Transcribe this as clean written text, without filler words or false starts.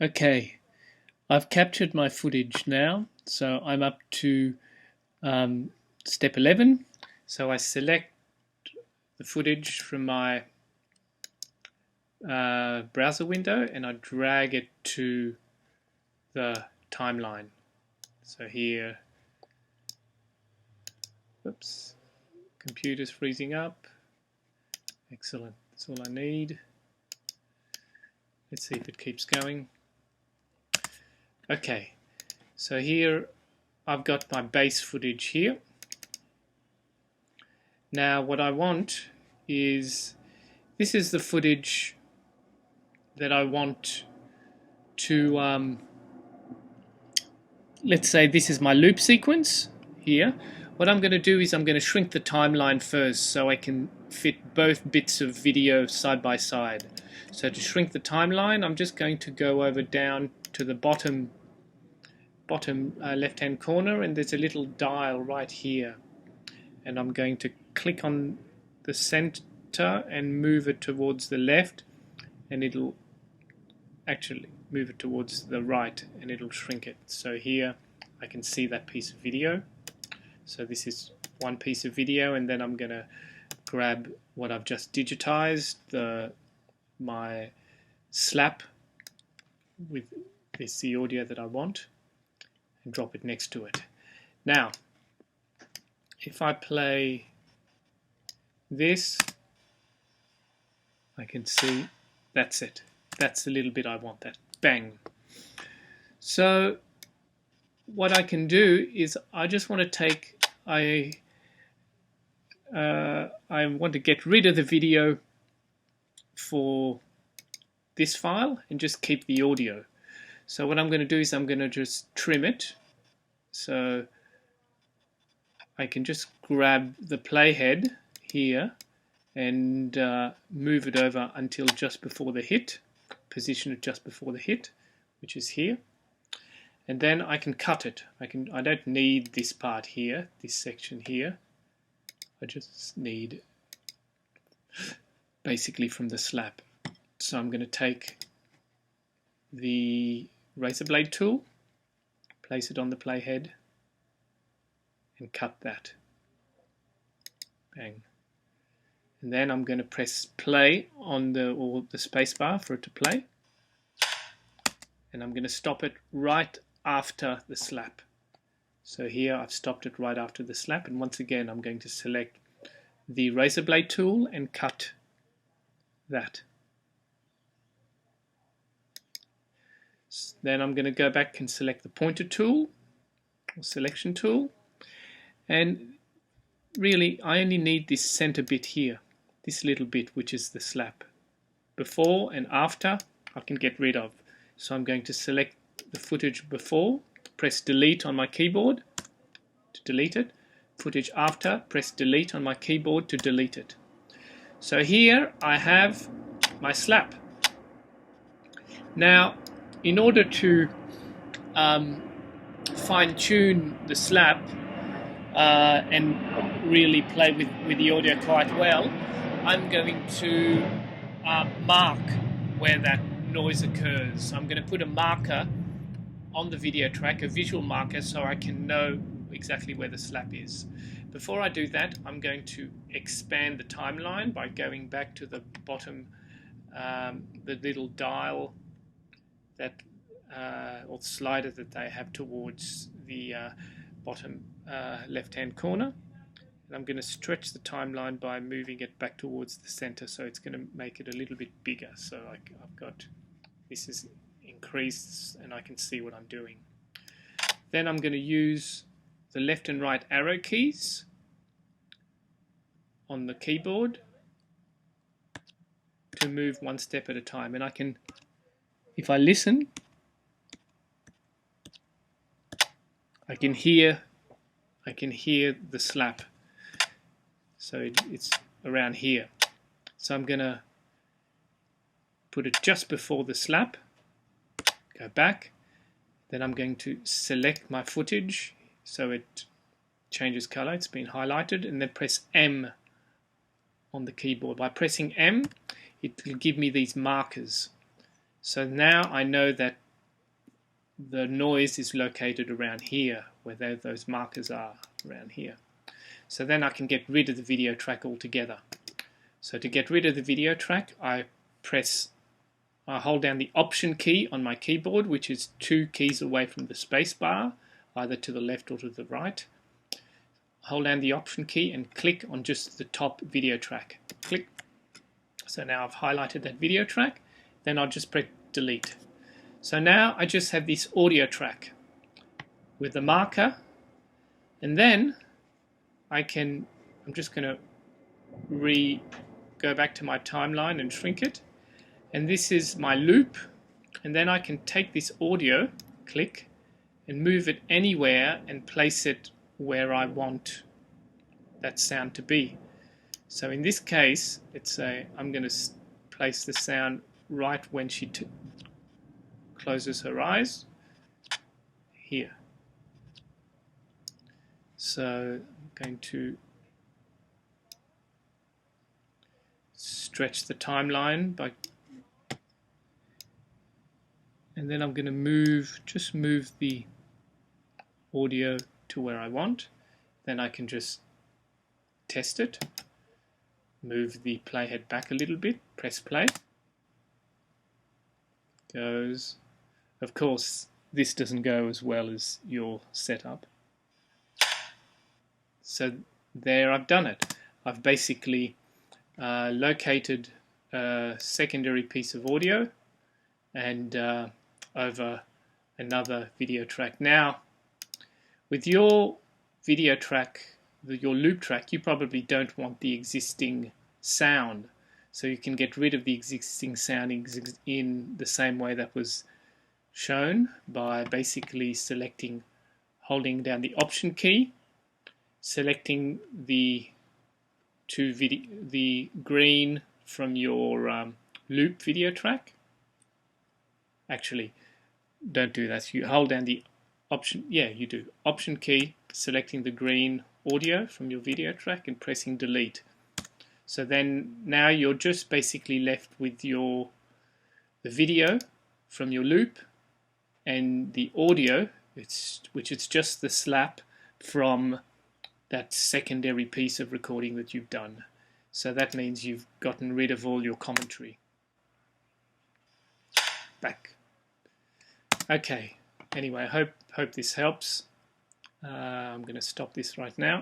Okay, I've captured my footage now, so I'm up to step 11. So I select the footage from my browser window and I drag it to the timeline. So here, oops, computer's freezing up. Excellent, that's all I need. Let's see if it keeps going. Okay, so here I've got my base footage here. Now what I want is, this is the footage that I want to, let's say this is my loop sequence here. What I'm going to do is I'm going to shrink the timeline first so I can fit both bits of video side by side. So to shrink the timeline, I'm just going to go over down to the bottom left hand corner, and there's a little dial right here, and I'm going to click on the center and move it towards the left, and it'll actually move it towards the right and it'll shrink it. So here I can see that piece of video. So this is one piece of video, and then I'm going to grab what I've just digitized, my slap with the audio that I want, and drop it next to it. Now if I play this, I can see that's it. That's the little bit I want, that bang. So what I can do is I just want to take, I want to get rid of the video for this file and just keep the audio. So what I'm going to do is I'm going to just trim it. So I can just grab the playhead here and move it over until just before the hit, position it just before the hit, which is here, and then I can cut it. I don't need this part here, this section here. I just need basically from the slap. So I'm going to take the razor blade tool, place it on the playhead, and cut that. Bang. And then I'm going to press play on the space bar for it to play, and I'm going to stop it right after the slap. So here I've stopped it right after the slap, and once again I'm going to select the razor blade tool and cut that. Then I'm going to go back and select the pointer tool or selection tool, and really I only need this center bit here, this little bit which is the slap. Before and after I can get rid of. So I'm going to select the footage before, press delete on my keyboard to delete it. Footage after, press delete on my keyboard to delete it. So here I have my slap. Now in order to fine-tune the slap and really play with the audio quite well, I'm going to mark where that noise occurs. I'm going to put a marker on the video track, a visual marker, so I can know exactly where the slap is. Before I do that, I'm going to expand the timeline by going back to the bottom, the little dial that or slider that they have towards the bottom left-hand corner. And I'm going to stretch the timeline by moving it back towards the center, so it's going to make it a little bit bigger. So I've got, this is increased and I can see what I'm doing. Then I'm going to use the left and right arrow keys on the keyboard to move one step at a time. And I can, if I listen, I can hear the slap. So it's around here. So I'm going to put it just before the slap, go back, then I'm going to select my footage so it changes color, it's been highlighted, and then press M on the keyboard. By pressing M, it will give me these markers. So now I know that the noise is located around here, where those markers are around here. So then I can get rid of the video track altogether. So to get rid of the video track, I hold down the Option key on my keyboard, which is 2 keys away from the space bar, either to the left or to the right. Hold down the Option key and click on just the top video track. Click. So now I've highlighted that video track. Then I'll just press delete. So now I just have this audio track with the marker, and then I'm just going to go back to my timeline and shrink it. And this is my loop, and then I can take this audio, click, and move it anywhere and place it where I want that sound to be. So in this case, let's say I'm going to place the sound right when she closes her eyes, here. So I'm going to stretch the timeline and then I'm going to just move the audio to where I want. Then I can just test it, move the playhead back a little bit, press play. Goes. Of course, this doesn't go as well as your setup. So there, I've done it. I've basically located a secondary piece of audio and over another video track. Now, with your video track, your loop track, you probably don't want the existing sound. So you can get rid of the existing sound in the same way that was shown by basically holding down the Option key, selecting the green from your loop video track. Actually, don't do that. You hold down the Option, you do. Option key, selecting the green audio from your video track and pressing delete. So then now you're just basically left with the video from your loop and the audio, which is just the slap from that secondary piece of recording that you've done. So that means you've gotten rid of all your commentary. Back. Okay. Anyway, I hope this helps. I'm going to stop this right now.